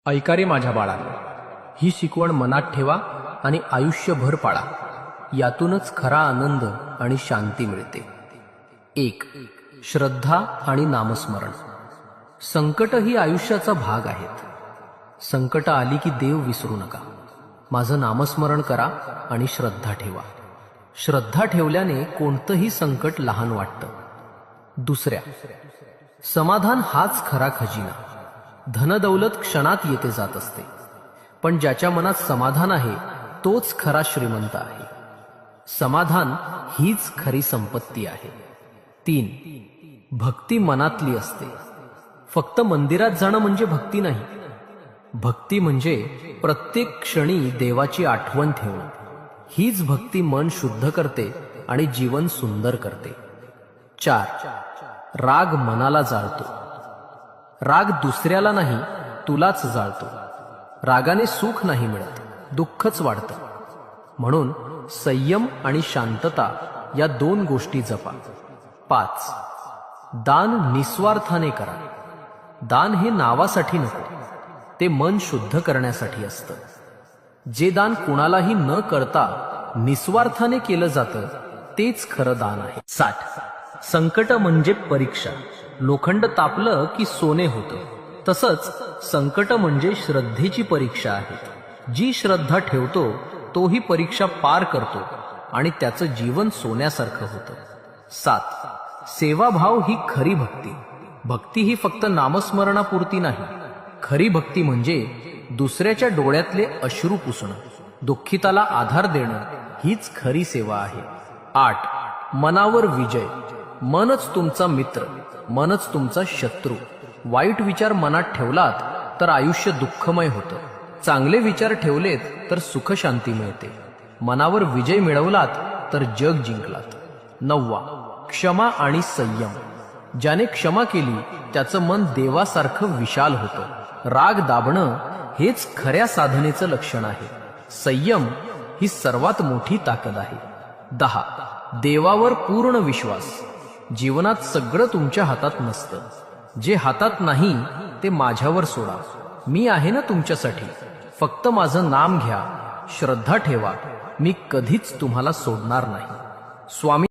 ऐका रे माझ्या बाळांनो, ही शिकवण मनात ठेवा आणि आयुष्यभर पाळा. यातूनच खरा आनंद आणि शांती मिळते. 1. श्रद्धा आणि नामस्मरण. संकट ही आयुष्याचा भाग आहेत. संकट आली की देव विसरू नका. माझं नामस्मरण करा आणि श्रद्धा ठेवा. श्रद्धा ठेवल्याने कोणतंही संकट लहान वाटतं. 2. समाधान हाच खरा खजिना. धनदौलत क्षणात येते जात असते, पण ज्याच्या मनात समाधान आहे तोच खरा श्रीमंत आहे. समाधान हीच खरी संपत्ती आहे. 3. भक्ती मनातली असते. फक्त मंदिरात जाणं म्हणजे भक्ती नाही. भक्ती म्हणजे प्रत्येक क्षणी देवाची आठवण ठेवणं. हीच भक्ती मन शुद्ध करते आणि जीवन सुंदर करते. 4. राग मनाला जाळतो. राग दुसऱ्याला नाही, तुलाच जाळतो. रागाने सुख नाही मिळत, दुःखच वाढतं. म्हणून संयम आणि शांतता या 2 गोष्टी जपा. 5. दान निस्वार्थाने करा. दान हे नावासाठी नको, ते मन शुद्ध करण्यासाठी असतं. जे दान कुणालाही न करता निस्वार्थाने केलं जातं तेच खरं दान आहे. 60. संकट म्हणजे परीक्षा. लोखंड तापलं की सोने होतं, तसंच संकट म्हणजे श्रद्धेची परीक्षा आहे. जी श्रद्धा ठेवतो तोही परीक्षा पार करतो आणि त्याचं जीवन सोन्यासारखं होतं. 7. सेवाभाव ही खरी भक्ती. भक्ती ही फक्त नामस्मरणापुरती नाही. खरी भक्ती म्हणजे दुसऱ्याच्या डोळ्यातले अश्रू पुसणं, दुःखिताला आधार देणं, हीच खरी सेवा आहे. 8. मनावर विजय. मनच तुमचा मित्र, मनच तुमचा शत्रू. वाईट विचार मनात ठेवलात तर आयुष्य दुःखमय होतं. चांगले विचार ठेवलेत तर सुख शांती मिळते. मनावर विजय मिळवलात तर जग जिंकलात. 9. क्षमा आणि संयम. ज्याने क्षमा केली त्याचं मन देवासारखं विशाल होतं. राग दाबणं हेच खऱ्या साधनेचं लक्षण आहे. संयम ही सर्वात मोठी ताकद आहे. 10. देवावर पूर्ण विश्वास. जीवनात सगळं तुमच्या हातात नसतं. जे हातात नाही ते माझ्यावर सोडा. मी आहे ना तुमच्यासाठी. फक्त माझं नाम घ्या, श्रद्धा ठेवा. मी कधीच तुम्हाला सोडणार नाही. स्वामी